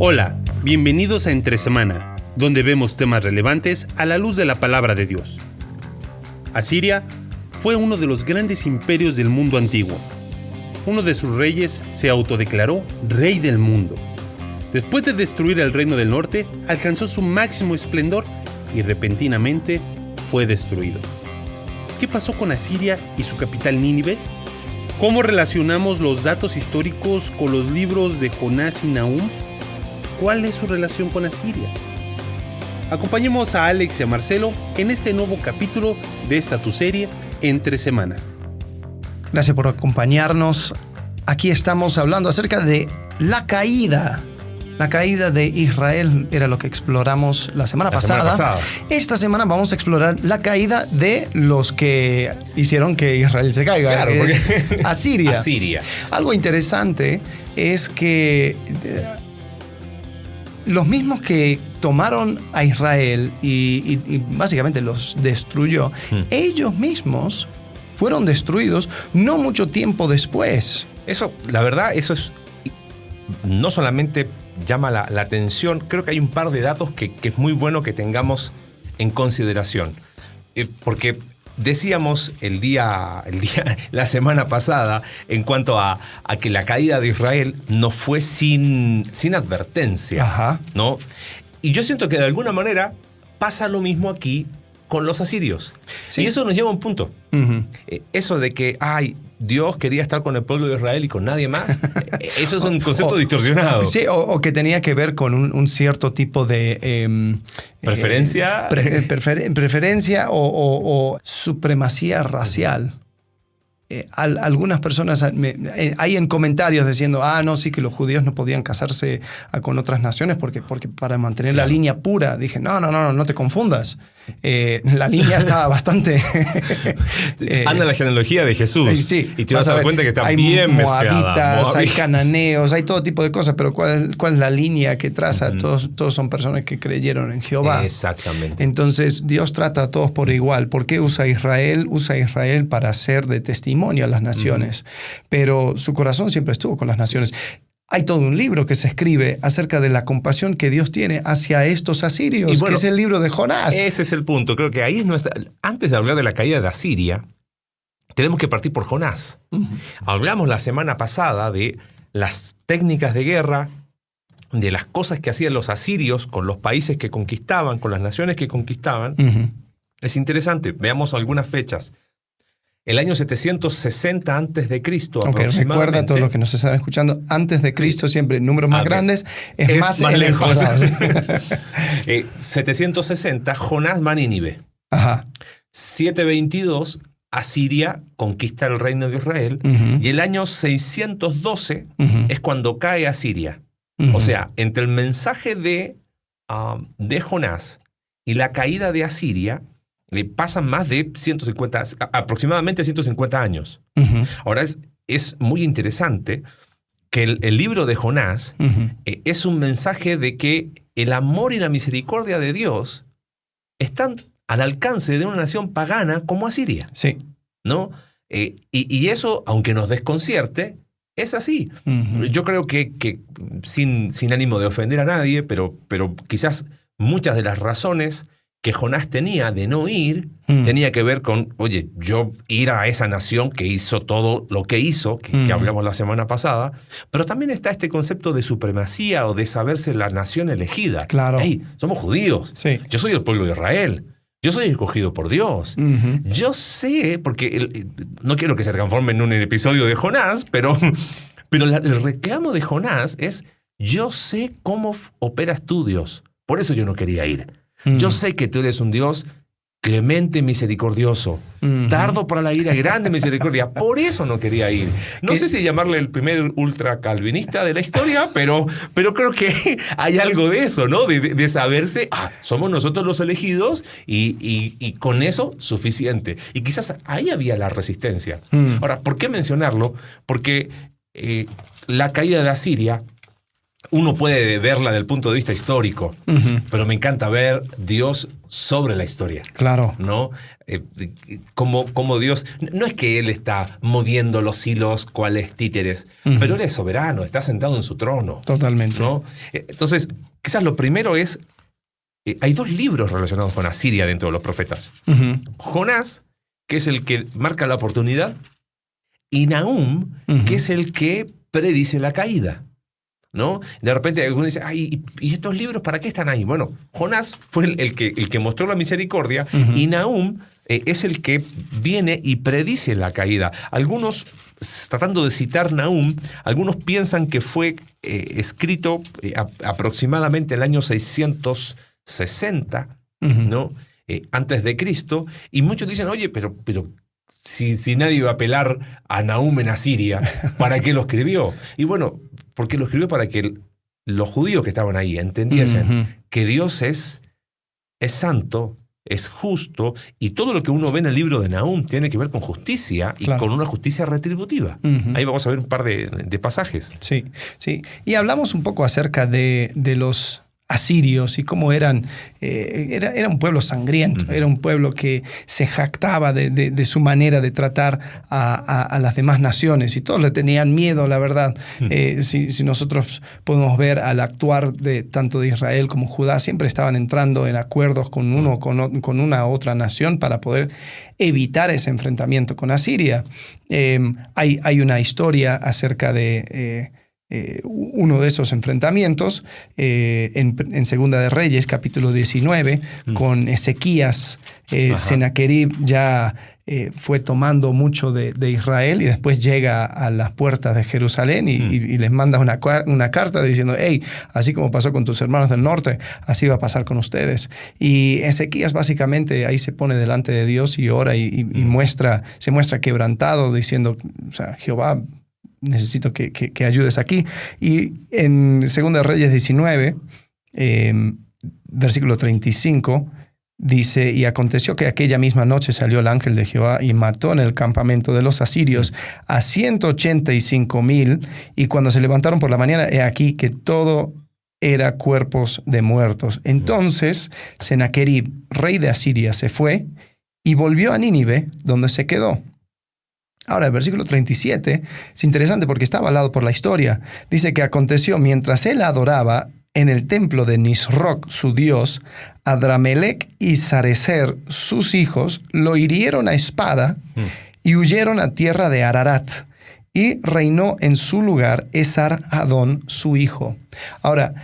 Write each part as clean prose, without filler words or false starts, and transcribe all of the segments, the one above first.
Hola, bienvenidos a Entre Semana, donde vemos temas relevantes a la luz de la palabra de Dios. Asiria fue uno de los grandes imperios del mundo antiguo. Uno de sus reyes se autodeclaró rey del mundo. Después de destruir el reino del norte, alcanzó su máximo esplendor y repentinamente fue destruido. ¿Qué pasó con Asiria y su capital Nínive? ¿Cómo relacionamos los datos históricos con los libros de Jonás y Nahum? ¿Cuál es su relación con Asiria? Acompañemos a Alex y a Marcelo en este nuevo capítulo de esta tu serie Entre Semana. Gracias por acompañarnos. Aquí estamos hablando acerca de la caída. La caída de Israel era lo que exploramos la semana pasada. Esta semana vamos a explorar la caída de los que hicieron que Israel se caiga. Claro, porque Asiria. Algo interesante es que los mismos que tomaron a Israel y básicamente los destruyó, ellos mismos fueron destruidos no mucho tiempo después. Eso, la verdad, eso es no solamente llama la atención, creo que hay un par de datos que es muy bueno que tengamos en consideración. Porque decíamos la semana pasada en cuanto a que la caída de Israel no fue sin advertencia. Ajá. ¿No? Y yo siento que de alguna manera pasa lo mismo aquí con los asirios. Sí. Y eso nos lleva a un punto. Uh-huh. Eso de que, Dios quería estar con el pueblo de Israel y con nadie más. Eso es un concepto distorsionado. Sí, o que tenía que ver con un cierto tipo de preferencia. Preferencia o supremacía racial. Algunas personas hay en comentarios diciendo, no, sí, que los judíos no podían casarse con otras naciones porque para mantener la línea pura. Dije, no te confundas. La línea estaba bastante... Anda la genealogía de Jesús. Sí, y te vas a dar cuenta que está bien mezclada. Moabitas, hay cananeos, hay todo tipo de cosas, pero ¿cuál es la línea que traza? Uh-huh. Todos son personas que creyeron en Jehová. Exactamente. Entonces Dios trata a todos por igual. ¿Por qué usa Israel? Usa Israel para ser de testimonio a las naciones. Uh-huh. Pero su corazón siempre estuvo con las naciones. Hay todo un libro que se escribe acerca de la compasión que Dios tiene hacia estos asirios, que es el libro de Jonás. Ese es el punto. Creo que ahí es antes de hablar de la caída de Asiria, tenemos que partir por Jonás. Uh-huh. Hablamos la semana pasada de las técnicas de guerra, de las cosas que hacían los asirios con los países que conquistaban, con las naciones que conquistaban. Uh-huh. Es interesante. Veamos algunas fechas. El año 760 antes de Cristo, aproximadamente. Recuerda a todos los que nos están escuchando, antes de Cristo siempre números más grandes es más lejos. 760, Jonás va a Nínive. Ajá. 722, Asiria conquista el reino de Israel. Uh-huh. Y el año 612 uh-huh. es cuando cae Asiria. Uh-huh. O sea, entre el mensaje de Jonás y la caída de Asiria, le pasan más de aproximadamente 150 años. Uh-huh. Ahora, es muy interesante que el libro de Jonás uh-huh. Es un mensaje de que el amor y la misericordia de Dios están al alcance de una nación pagana como Asiria. Sí. ¿No? Y eso, aunque nos desconcierte, es así. Uh-huh. Yo creo que sin ánimo de ofender a nadie, pero quizás muchas de las razones que Jonás tenía de no ir, tenía que ver con, yo ir a esa nación que hizo todo lo que hizo, que hablamos la semana pasada, pero también está este concepto de supremacía o de saberse la nación elegida. Claro. Somos judíos. Sí. Yo soy el pueblo de Israel. Yo soy escogido por Dios. Uh-huh. Yo sé, porque no quiero que se transforme en un episodio de Jonás, pero el reclamo de Jonás es, yo sé cómo operas tú, Dios. Por eso yo no quería ir. Yo sé que tú eres un Dios clemente, misericordioso, tardo para la ira, grande misericordia. Por eso no quería ir. No sé si llamarle el primer ultracalvinista de la historia, pero creo que hay algo de eso, ¿no? De saberse, somos nosotros los elegidos y con eso suficiente. Y quizás ahí había la resistencia. Ahora, ¿por qué mencionarlo? Porque la caída de Asiria uno puede verla del punto de vista histórico, pero me encanta ver Dios sobre la historia. Claro. ¿No? Como Dios, no es que Él está moviendo los hilos cuales títeres, pero Él es soberano, está sentado en su trono. Totalmente. ¿No? Entonces, quizás lo primero es, hay 2 libros relacionados con Asiria dentro de los profetas. Jonás, que es el que marca la oportunidad, y Nahum, que es el que predice la caída. ¿No? De repente alguno dice, ay, ¿y estos libros para qué están ahí? Bueno, Jonás fue el que mostró la misericordia, y Nahum es el que viene y predice la caída. Algunos, tratando de citar Nahum, algunos piensan que fue escrito aproximadamente el año 660, ¿no? Antes de Cristo, y muchos dicen, oye, pero si nadie iba a apelar a Nahum en Asiria, ¿para qué lo escribió? Y bueno, porque lo escribió para que los judíos que estaban ahí entendiesen que Dios es santo, es justo, y todo lo que uno ve en el libro de Nahum tiene que ver con justicia y con una justicia retributiva. Ahí vamos a ver un par de pasajes. Sí, sí. Y hablamos un poco acerca de los asirios y cómo eran, era un pueblo sangriento, era un pueblo que se jactaba de su manera de tratar a las demás naciones, y todos le tenían miedo, la verdad. Si nosotros podemos ver al actuar tanto de Israel como Judá, siempre estaban entrando en acuerdos con una otra nación para poder evitar ese enfrentamiento con Asiria. Hay una historia acerca de uno de esos enfrentamientos en Segunda de Reyes, capítulo 19, con Ezequías. Sennacherib ya fue tomando mucho de Israel, y después llega a las puertas de Jerusalén y les manda una carta diciendo, hey, así como pasó con tus hermanos del norte, así va a pasar con ustedes. Y Ezequías básicamente ahí se pone delante de Dios y ora y se muestra quebrantado, diciendo, o sea, Jehová, necesito que ayudes aquí. Y en 2 Reyes 19, versículo 35, dice, y aconteció que aquella misma noche salió el ángel de Jehová y mató en el campamento de los asirios a 185,000, y cuando se levantaron por la mañana, he aquí que todo era cuerpos de muertos. Entonces Sennacherib, rey de Asiria, se fue y volvió a Nínive, donde se quedó. Ahora, el versículo 37 es interesante porque está avalado por la historia. Dice que aconteció mientras él adoraba en el templo de Nisroch, su dios, Adramelech y Sarecer, sus hijos, lo hirieron a espada y huyeron a tierra de Ararat. Y reinó en su lugar Esar-Hadón, su hijo. Ahora,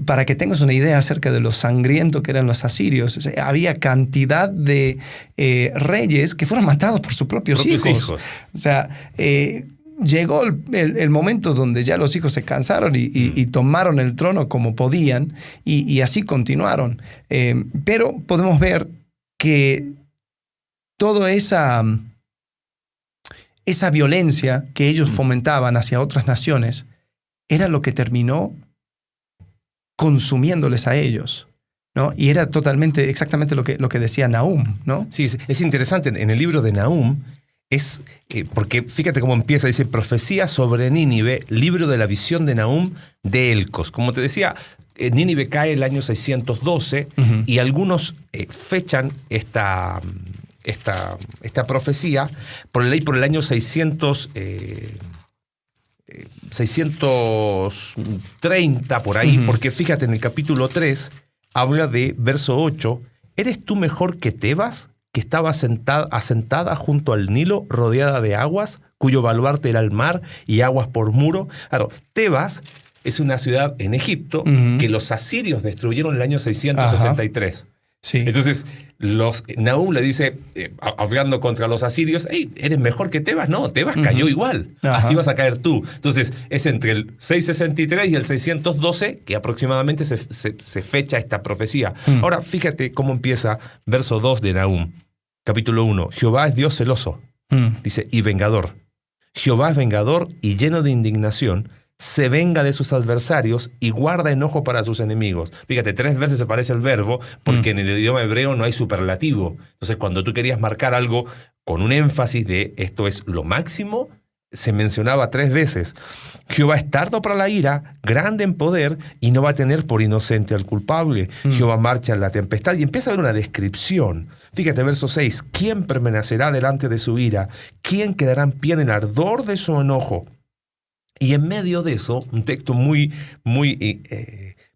para que tengas una idea acerca de lo sangriento que eran los asirios, había cantidad de reyes que fueron matados por sus propios hijos. O sea, llegó el momento donde ya los hijos se cansaron y tomaron el trono como podían, y así continuaron. Pero podemos ver que toda esa violencia que ellos fomentaban hacia otras naciones era lo que terminó consumiéndoles a ellos, ¿no? Y era exactamente lo que decía Nahum, ¿no? Sí, es interesante. En el libro de Nahum es porque fíjate cómo empieza, dice, profecía sobre Nínive, libro de la visión de Nahum de Elcos. Como te decía, Nínive cae el año 612 y algunos fechan esta profecía por el año 630 por ahí, porque fíjate, en el capítulo 3 habla de verso 8, ¿eres tú mejor que Tebas, que estaba asentada junto al Nilo, rodeada de aguas, cuyo baluarte era el mar y aguas por muro? Claro, Tebas es una ciudad en Egipto que los asirios destruyeron en el año 663. Sí. Entonces, Nahum le dice, hablando contra los asirios, hey, ¿eres mejor que Tebas? No, Tebas cayó igual. Así vas a caer tú. Entonces, es entre el 663 y el 612 que aproximadamente se fecha esta profecía. Ahora, fíjate cómo empieza verso 2 de Nahum, capítulo 1. Jehová es Dios celoso, dice, y vengador. Jehová es vengador y lleno de indignación, se venga de sus adversarios y guarda enojo para sus enemigos. Fíjate, 3 veces aparece el verbo porque en el idioma hebreo no hay superlativo. Entonces, cuando tú querías marcar algo con un énfasis de esto es lo máximo, se mencionaba 3 veces. Jehová es tardo para la ira, grande en poder, y no va a tener por inocente al culpable. Jehová marcha en la tempestad, y empieza a haber una descripción. Fíjate, verso 6. ¿Quién permanecerá delante de su ira? ¿Quién quedará en pie en el ardor de su enojo? Y en medio de eso, un texto muy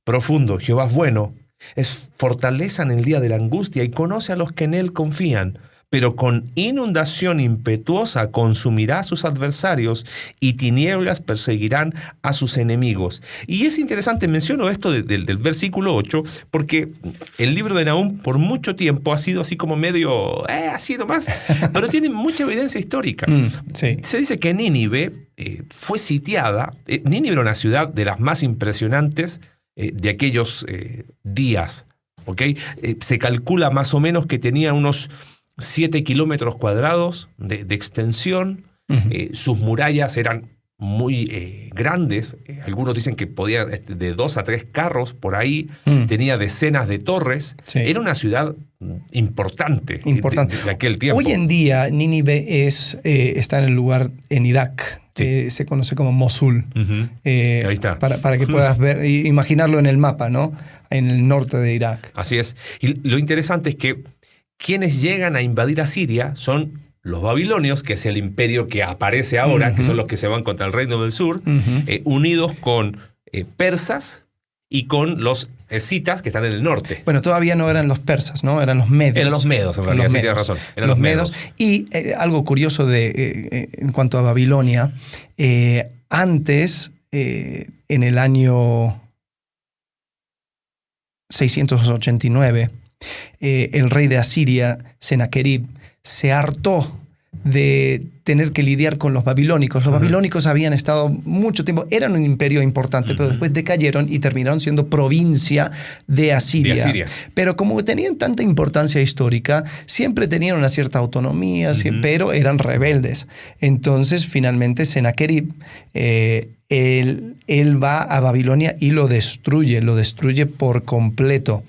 profundo. Jehová es bueno, es fortaleza en el día de la angustia y conoce a los que en él confían. Pero con inundación impetuosa consumirá a sus adversarios y tinieblas perseguirán a sus enemigos. Y es interesante, menciono esto del versículo 8, porque el libro de Nahum por mucho tiempo ha sido así como medio, así nomás, pero tiene mucha evidencia histórica. Sí. Se dice que Nínive fue sitiada. Nínive era una ciudad de las más impresionantes de aquellos días. ¿Okay? Se calcula más o menos que tenía unos 7 kilómetros cuadrados de extensión. Sus murallas eran muy grandes. Algunos dicen que podía de 2 a 3 carros por ahí. Tenía decenas de torres. Sí. Era una ciudad importante. De aquel tiempo. Hoy en día Nínive está en el lugar en Irak. Sí. Se conoce como Mosul. Ahí está. Para que puedas ver, imaginarlo en el mapa, ¿no? En el norte de Irak. Así es. Y lo interesante es que quienes llegan a invadir a Siria son los babilonios, que es el imperio que aparece ahora, que son los que se van contra el reino del sur, unidos con persas y con los escitas que están en el norte. Bueno, todavía no eran los persas, ¿no? Eran los medos. Eran los medos, en realidad, sí tienes razón. Eran los medos. Y algo curioso en cuanto a Babilonia, antes, en el año 689, el rey de Asiria, Sennacherib, se hartó de tener que lidiar con los babilónicos. Los babilónicos habían estado mucho tiempo, eran un imperio importante, pero después decayeron y terminaron siendo provincia de Asiria. Pero como tenían tanta importancia histórica, siempre tenían una cierta autonomía, pero eran rebeldes. Entonces, finalmente, Sennacherib, él va a Babilonia y lo destruye por completo.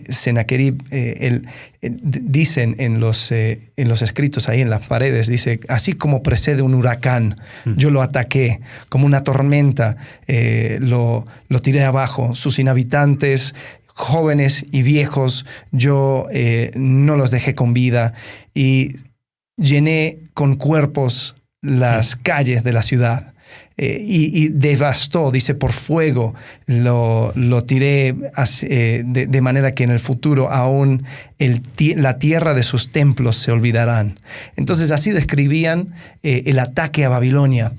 Sennacherib, dicen en los escritos ahí en las paredes, dice, así como precede un huracán, yo lo ataqué como una tormenta, lo tiré abajo, sus inhabitantes, jóvenes y viejos, yo no los dejé con vida y llené con cuerpos las calles de la ciudad. Y devastó, dice, por fuego, lo tiré de manera que en el futuro aún la tierra de sus templos se olvidarán. Entonces así describían el ataque a Babilonia.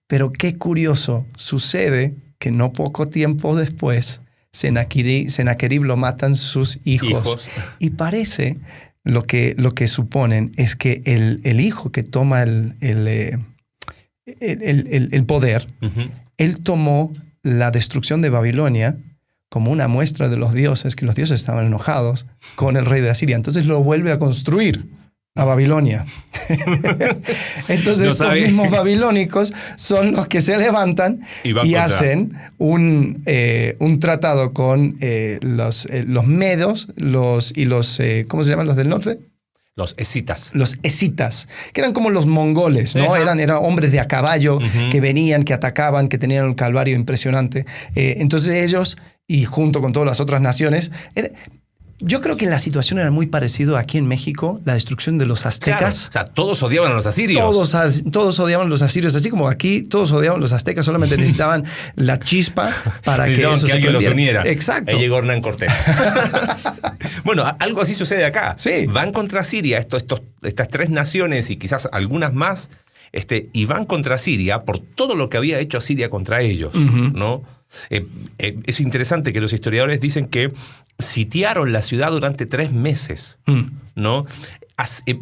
Pero qué curioso, sucede que no poco tiempo después Sennacherib lo matan sus hijos. Y parece, lo que suponen es que el hijo que toma el poder, él tomó la destrucción de Babilonia como una muestra de los dioses, que los dioses estaban enojados con el rey de Asiria. Entonces lo vuelve a construir a Babilonia. Entonces estos mismos babilónicos son los que se levantan y hacen un tratado con los medos y los ¿cómo se llaman los del norte? Los escitas. Los escitas, que eran como los mongoles, ¿no? Eran hombres de a caballo que venían, que atacaban, que tenían un calvario impresionante. Entonces ellos, y junto con todas las otras naciones, yo creo que la situación era muy parecida aquí en México, la destrucción de los aztecas. Claro, o sea, todos odiaban a los asirios. Todos odiaban a los asirios, así como aquí todos odiaban a los aztecas, solamente necesitaban la chispa para que eso se alguien los uniera. Exacto. Ahí llegó Hernán Cortés. Bueno, algo así sucede acá. Sí. Van contra Siria estas 3 naciones y quizás algunas más, y van contra Siria por todo lo que había hecho Asiria contra ellos, ¿no? Es interesante que los historiadores dicen que sitiaron la ciudad durante 3 meses, ¿no?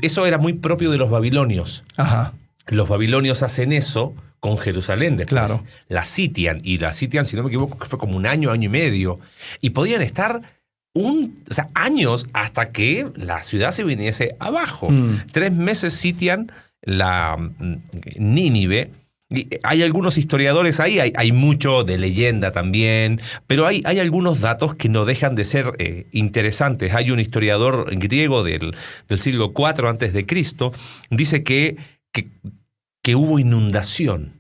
Eso era muy propio de los babilonios. Ajá. Los babilonios hacen eso con Jerusalén después. Claro. La sitian, si no me equivoco, fue como un año y medio. Y podían estar años hasta que la ciudad se viniese abajo. 3 meses sitian la Nínive. Y hay algunos historiadores ahí, hay mucho de leyenda también, pero hay algunos datos que no dejan de ser interesantes. Hay un historiador griego del siglo IV a.C., dice que que hubo inundación.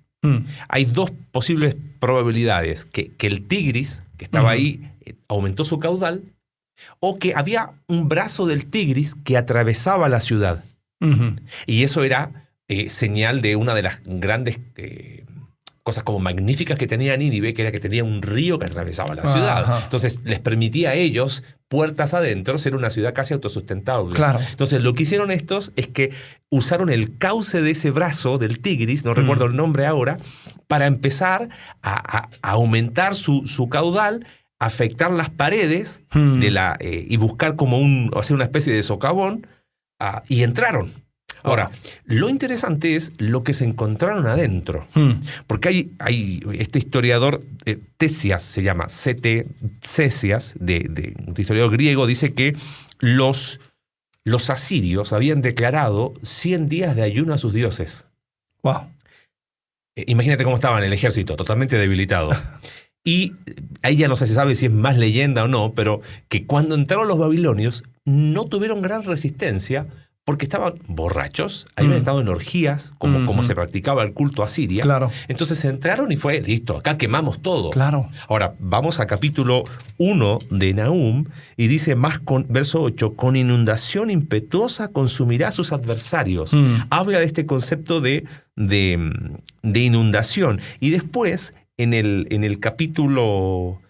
Hay dos posibles probabilidades: que el Tigris, que estaba ahí, aumentó su caudal, o que había un brazo del Tigris que atravesaba la ciudad. Y eso era señal de una de las grandes cosas como magníficas que tenía Nínive, que era que tenía un río que atravesaba la ciudad. Entonces les permitía a ellos, puertas adentro, ser una ciudad casi autosustentable. Claro. Entonces lo que hicieron estos es que usaron el cauce de ese brazo del Tigris, no recuerdo el nombre ahora, para empezar a aumentar su caudal, afectar las paredes y buscar como hacer una especie de socavón, y entraron. Ahora, lo interesante es lo que se encontraron adentro. Porque hay este historiador, Ctesias se llama, Ctesias, de un historiador griego, dice que los asirios habían declarado 100 días de ayuno a sus dioses. Wow. Imagínate cómo estaban el ejército, totalmente debilitado. Y ahí ya no se sabe si es más leyenda o no, pero que cuando entraron los babilonios no tuvieron gran resistencia, porque estaban borrachos, habían estado en orgías, como se practicaba el culto a Siria. Claro. Entonces entraron y fue, listo, acá quemamos todo. Claro. Ahora, vamos a capítulo 1 de Nahum, y dice verso 8, con inundación impetuosa consumirá a sus adversarios. Habla de este concepto de inundación. Y después, en el capítulo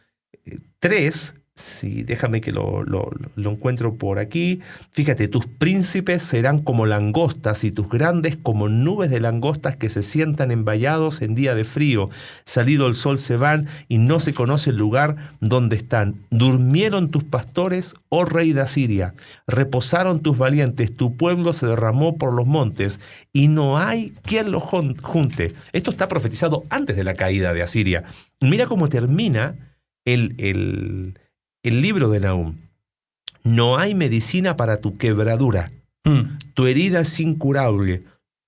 3... Sí, déjame que lo encuentro por aquí. Fíjate, tus príncipes serán como langostas y tus grandes como nubes de langostas que se sientan envallados en día de frío. Salido el sol se van y no se conoce el lugar donde están. Durmieron tus pastores, oh rey de Asiria. Reposaron tus valientes. Tu pueblo se derramó por los montes y no hay quien lo junte. Esto está profetizado antes de la caída de Asiria. Mira cómo termina el libro de Nahum. No hay medicina para tu quebradura. Tu herida es incurable.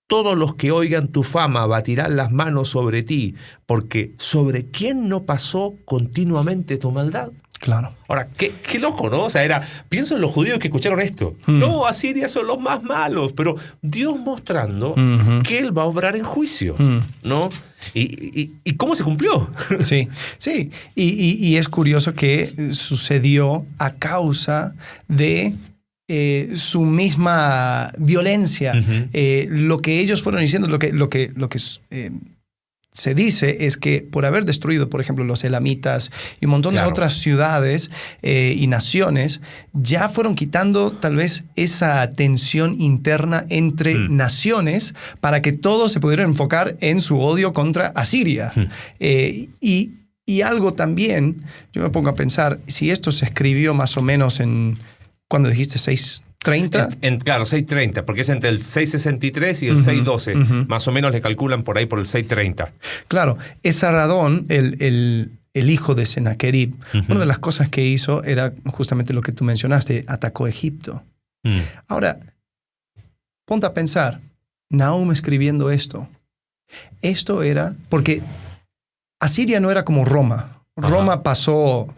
Todos los que oigan tu fama batirán las manos sobre ti, porque ¿sobre quién no pasó continuamente tu maldad? Claro. Ahora, qué loco, ¿no? O sea, pienso en los judíos que escucharon esto. No, Asiria son los más malos, pero Dios mostrando que Él va a obrar en juicio, ¿no? ¿Y cómo se cumplió? Sí. Y es curioso que sucedió a causa de su misma violencia. Lo que ellos fueron diciendo, lo que se dice es que por haber destruido, por ejemplo, los elamitas y un montón de otras ciudades y naciones, ya fueron quitando tal vez esa tensión interna entre naciones para que todos se pudieran enfocar en su odio contra Asiria. Y algo también, yo me pongo a pensar, si esto se escribió más o menos en, ¿cuándo dijiste? 630. Claro, 630, porque es entre el 663 y el 612. Más o menos le calculan por ahí por el 630. Claro, Esarhadón, el hijo de Sennacherib, una de las cosas que hizo era justamente lo que tú mencionaste, atacó Egipto. Ahora, ponte a pensar, Nahum escribiendo esto era porque Asiria no era como Roma. Roma pasó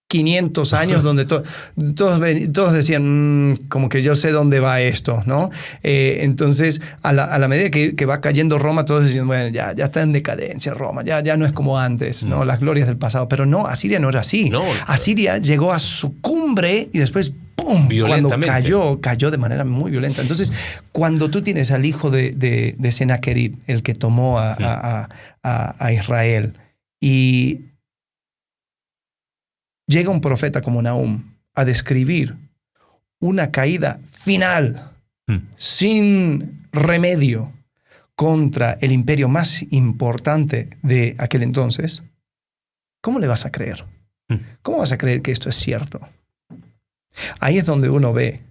500 años donde todos decían, como que yo sé dónde va esto, ¿no? Entonces, a la medida que va cayendo Roma, todos decían, bueno, ya está en decadencia Roma, ya no es como antes, ¿no? Las glorias del pasado. Pero no, Asiria no era así. No, Asiria llegó a su cumbre y después, ¡pum!, cuando cayó de manera muy violenta. Entonces, cuando tú tienes al hijo de Sennacherib, el que tomó a Israel, y llega un profeta como Nahum a describir una caída final, sin remedio, contra el imperio más importante de aquel entonces, ¿cómo le vas a creer? ¿Cómo vas a creer que esto es cierto? Ahí es donde uno ve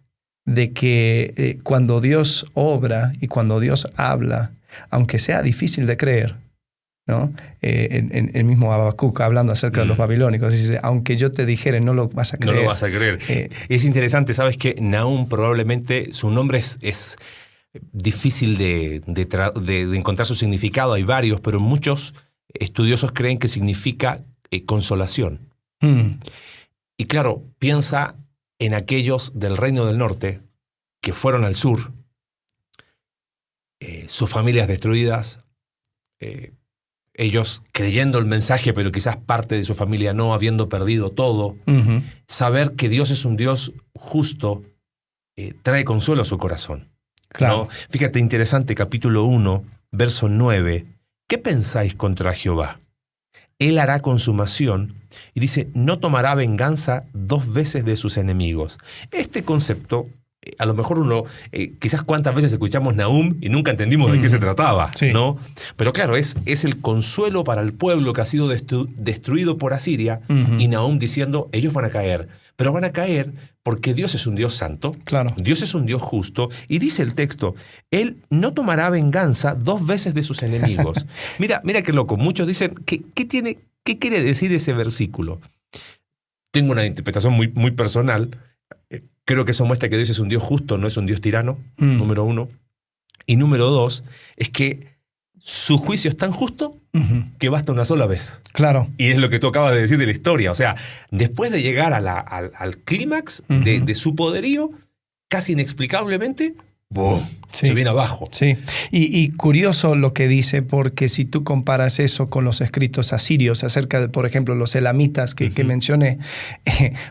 de que cuando Dios obra y cuando Dios habla, aunque sea difícil de creer, ¿no? En el mismo Habacuc, hablando acerca de los babilónicos, dice, aunque yo te dijere, no lo vas a creer. No lo vas a creer. Es interesante, ¿sabes qué? Nahum probablemente, su nombre es difícil de encontrar su significado, hay varios, pero muchos estudiosos creen que significa consolación. Y claro, piensa en aquellos del Reino del Norte que fueron al sur sus familias destruidas, ellos creyendo el mensaje, pero quizás parte de su familia no, habiendo perdido todo. Ujú. Saber que Dios es un Dios justo trae consuelo a su corazón. Claro. ¿No? Fíjate, interesante, capítulo 1, verso 9. ¿Qué pensáis contra Jehová? Él hará consumación y dice, no tomará venganza 2 veces de sus enemigos. Este concepto, a lo mejor uno, quizás cuántas veces escuchamos Nahum y nunca entendimos de qué se trataba, Sí. ¿no? Pero claro, es el consuelo para el pueblo que ha sido destruido por Asiria, Ujú. y Nahum diciendo, ellos van a caer, pero van a caer porque Dios es un Dios santo, Claro. Dios es un Dios justo, y dice el texto, Él no tomará venganza 2 veces de sus enemigos. Mira qué loco, muchos dicen, ¿qué quiere decir ese versículo? Tengo una interpretación muy, muy personal. Creo que eso muestra que Dios es un Dios justo, no es un Dios tirano, número 1. Y número 2, es que su juicio es tan justo Ujú. que basta una sola vez. Claro. Y es lo que tú acabas de decir de la historia. O sea, después de llegar al clímax de su poderío, casi inexplicablemente, ¡boom!, Sí. se viene abajo. Sí, y curioso lo que dice, porque si tú comparas eso con los escritos asirios acerca de, por ejemplo, los elamitas que mencioné,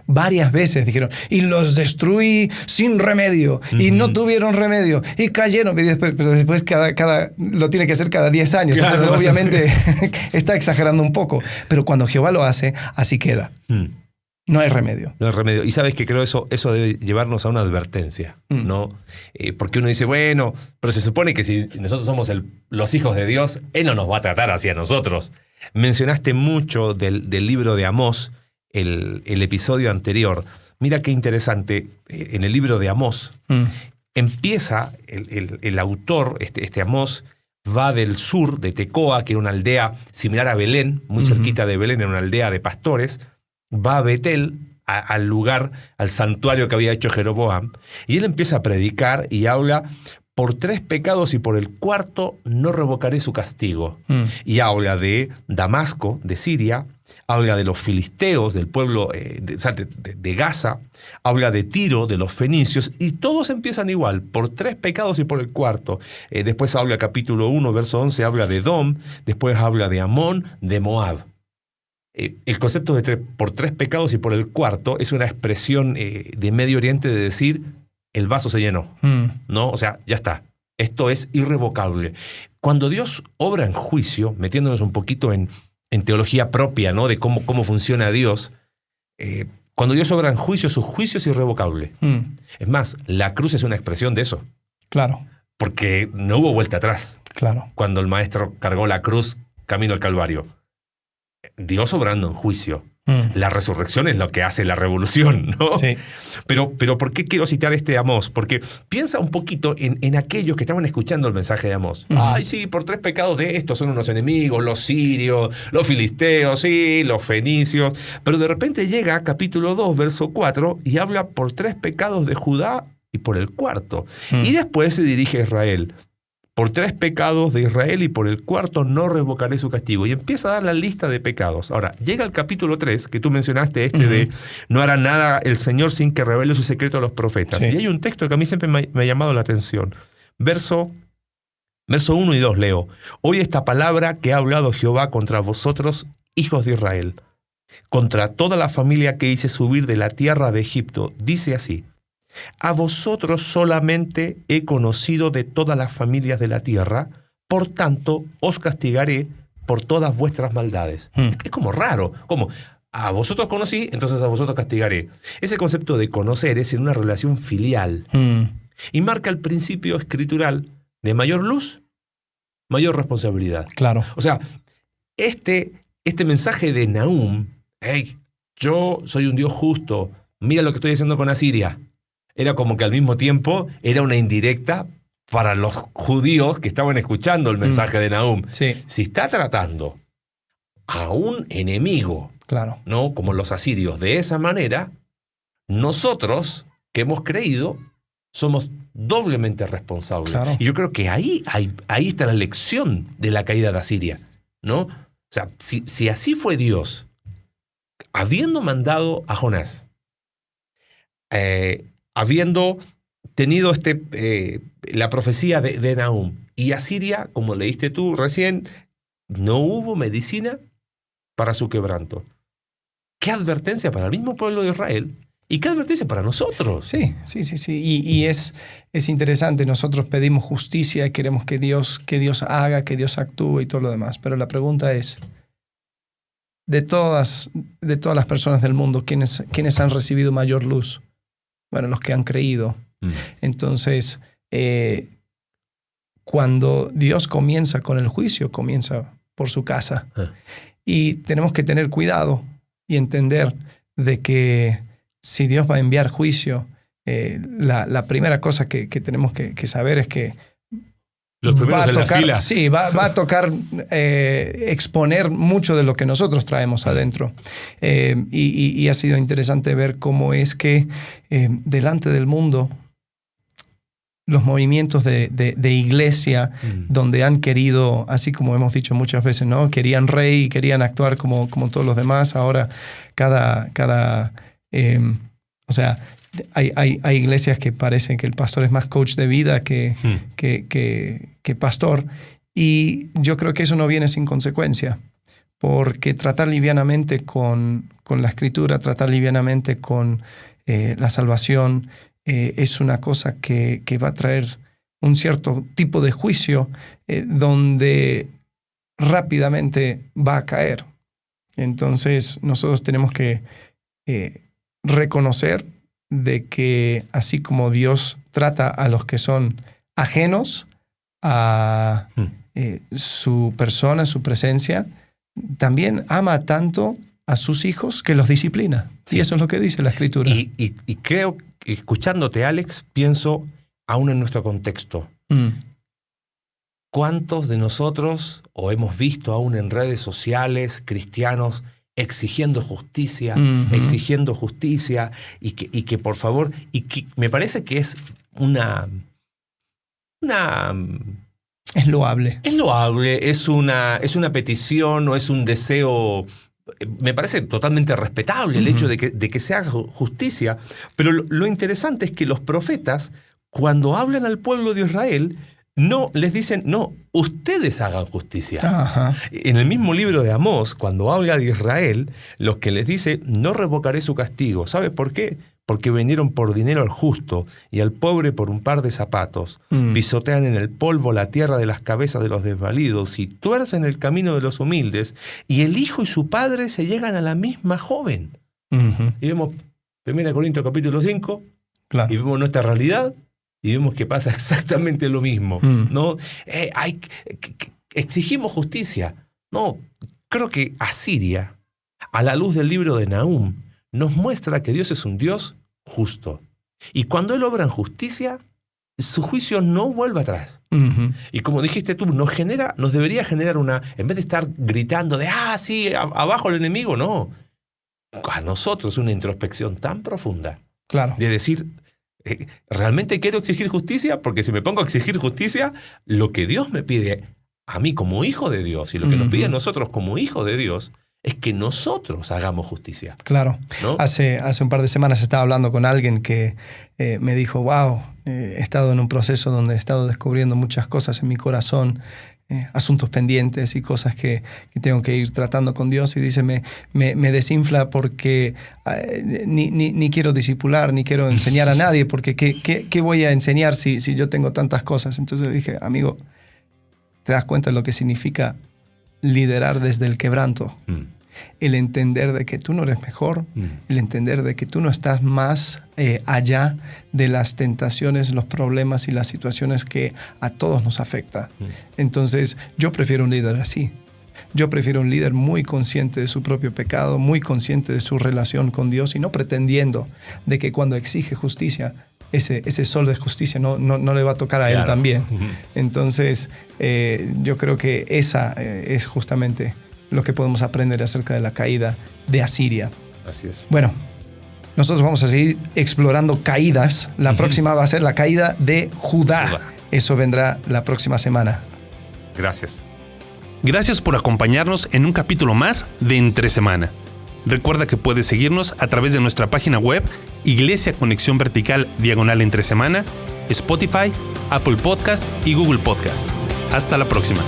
varias veces dijeron, y los destruí sin remedio, y no tuvieron remedio, y cayeron, pero después cada lo tiene que hacer cada 10 años, Claro, entonces obviamente está exagerando un poco, pero cuando Jehová lo hace, así queda. No hay remedio. No hay remedio. Y sabes que creo eso debe llevarnos a una advertencia, ¿no? Porque uno dice, bueno, pero se supone que si nosotros somos los hijos de Dios, Él no nos va a tratar hacia nosotros. Mencionaste mucho del libro de Amós, el episodio anterior. Mira qué interesante, en el libro de Amós, empieza el autor, este Amós, va del sur, de Tecoa, que era una aldea similar a Belén, muy cerquita de Belén, era una aldea de pastores, va a Betel, al lugar, al santuario que había hecho Jeroboam, y él empieza a predicar y habla, por 3 pecados y por el 4º no revocaré su castigo. Y habla de Damasco, de Siria, habla de los filisteos, del pueblo de Gaza, habla de Tiro, de los fenicios, y todos empiezan igual, por 3 pecados y por el 4º. Después habla, capítulo 1, verso 11, habla de Edom, después habla de Amón, de Moab. El concepto de por 3 pecados y por el 4º es una expresión de Medio Oriente de decir, el vaso se llenó, ¿no? O sea, ya está. Esto es irrevocable. Cuando Dios obra en juicio, metiéndonos un poquito en teología propia, ¿no? De cómo funciona Dios, cuando Dios obra en juicio, su juicio es irrevocable. Es más, la cruz es una expresión de eso. Claro. Porque no hubo vuelta atrás. Claro. Cuando el maestro cargó la cruz camino al Calvario. Dios obrando en juicio. La resurrección es lo que hace la revolución, ¿no? Sí. Pero ¿por qué quiero citar este Amós? Porque piensa un poquito en aquellos que estaban escuchando el mensaje de Amós. Ay, sí, por 3 pecados de estos son unos enemigos, los sirios, los filisteos, sí, los fenicios. Pero de repente llega capítulo 2, verso 4, y habla por 3 pecados de Judá y por el 4º. Y después se dirige a Israel. Por 3 pecados de Israel y por el 4º no revocaré su castigo. Y empieza a dar la lista de pecados. Ahora, llega el capítulo 3, que tú mencionaste, de no hará nada el Señor sin que revele su secreto a los profetas. Sí. Y hay un texto que a mí siempre me ha llamado la atención. Verso 1 y 2 leo. Oye esta palabra que ha hablado Jehová contra vosotros, hijos de Israel, contra toda la familia que hice subir de la tierra de Egipto. Dice así. A vosotros solamente he conocido de todas las familias de la tierra, por tanto os castigaré por todas vuestras maldades. Es como raro, como a vosotros conocí, entonces a vosotros castigaré. Ese concepto de conocer es en una relación filial y marca el principio escritural de mayor luz, mayor responsabilidad. Claro. O sea, este mensaje de Nahum, hey, yo soy un Dios justo, mira lo que estoy haciendo con Asiria. Era como que al mismo tiempo era una indirecta para los judíos que estaban escuchando el mensaje de Nahum. Sí. Si está tratando a un enemigo, claro, ¿no? Como los asirios, de esa manera, nosotros que hemos creído somos doblemente responsables. Claro. Y yo creo que ahí está la lección de la caída de Asiria, ¿no? O sea, si así fue Dios, habiendo mandado a Jonás, habiendo tenido la profecía de Nahum Y Asiria, como leíste tú recién, no hubo medicina para su quebranto. ¿Qué advertencia para el mismo pueblo de Israel? ¿Y qué advertencia para nosotros? Sí. Y es interesante. Nosotros pedimos justicia y queremos que Dios haga, que Dios actúe y todo lo demás. Pero la pregunta es, de todas las personas del mundo, ¿quiénes han recibido mayor luz? Bueno, los que han creído. Entonces, cuando Dios comienza con el juicio, comienza por su casa. Y tenemos que tener cuidado y entender de que si Dios va a enviar juicio, la primera cosa que tenemos que saber es que los primeros en la fila. Sí, va a tocar exponer mucho de lo que nosotros traemos adentro. Y ha sido interesante ver cómo es que delante del mundo, los movimientos de iglesia donde han querido, así como hemos dicho muchas veces, ¿no? Querían rey y querían actuar como todos los demás. Ahora hay iglesias que parecen que el pastor es más coach de vida que pastor. Y yo creo que eso no viene sin consecuencia, porque tratar livianamente con la escritura, tratar livianamente con la salvación, es una cosa que va a traer un cierto tipo de juicio donde rápidamente va a caer. Entonces nosotros tenemos que reconocer de que así como Dios trata a los que son ajenos a su persona, su presencia, también ama tanto a sus hijos que los disciplina. Sí. Y eso es lo que dice la Escritura. Y creo que escuchándote, Alex, pienso aún en nuestro contexto. ¿Cuántos de nosotros, o hemos visto aún en redes sociales, cristianos exigiendo justicia, y que por favor, y que me parece que es es loable. Es loable, es una petición o es un deseo. Me parece totalmente respetable el hecho de que se haga justicia, pero lo interesante es que los profetas, cuando hablan al pueblo de Israel, no les dicen, no, ustedes hagan justicia. Ajá. En el mismo libro de Amós, cuando habla de Israel, lo que les dice, no revocaré su castigo. ¿Sabe por qué? Porque vendieron por dinero al justo y al pobre por un par de zapatos. Pisotean en el polvo la tierra de las cabezas de los desvalidos y tuercen el camino de los humildes, y el hijo y su padre se llegan a la misma joven. Y vemos 1 Corintios capítulo 5, claro. Y vemos nuestra realidad y vemos que pasa exactamente lo mismo. ¿No? Exigimos justicia. No, creo que Asiria, a la luz del libro de Nahum, nos muestra que Dios es un Dios justo. Y cuando Él obra en justicia, su juicio no vuelve atrás. Y como dijiste tú, nos debería generar en vez de estar gritando de, sí, abajo el enemigo, no. A nosotros una introspección tan profunda. Claro. De decir, ¿realmente quiero exigir justicia? Porque si me pongo a exigir justicia, lo que Dios me pide a mí como hijo de Dios y lo que nos pide a nosotros como hijos de Dios es que nosotros hagamos justicia. Claro. ¿No? Hace un par de semanas estaba hablando con alguien que me dijo, wow, he estado en un proceso donde he estado descubriendo muchas cosas en mi corazón, asuntos pendientes y cosas que tengo que ir tratando con Dios. Y dice, me desinfla porque ni quiero discipular, ni quiero enseñar a nadie, porque ¿qué voy a enseñar si yo tengo tantas cosas? Entonces dije, amigo, ¿te das cuenta de lo que significa liderar desde el quebranto? El entender de que tú no eres mejor, el entender de que tú no estás más allá de las tentaciones, los problemas y las situaciones que a todos nos afecta. Entonces, yo prefiero un líder así. Yo prefiero un líder muy consciente de su propio pecado, muy consciente de su relación con Dios y no pretendiendo de que cuando exige justicia, ese sol de justicia no le va a tocar a él también. Entonces, yo creo que esa es justamente lo que podemos aprender acerca de la caída de Asiria. Así es. Bueno, nosotros vamos a seguir explorando caídas. La próxima va a ser la caída de Judá. Eso vendrá la próxima semana. Gracias. Gracias por acompañarnos en un capítulo más de Entre Semana. Recuerda que puedes seguirnos a través de nuestra página web Iglesia Conexión Vertical /Entre Semana Spotify, Apple Podcast y Google Podcast. Hasta la próxima.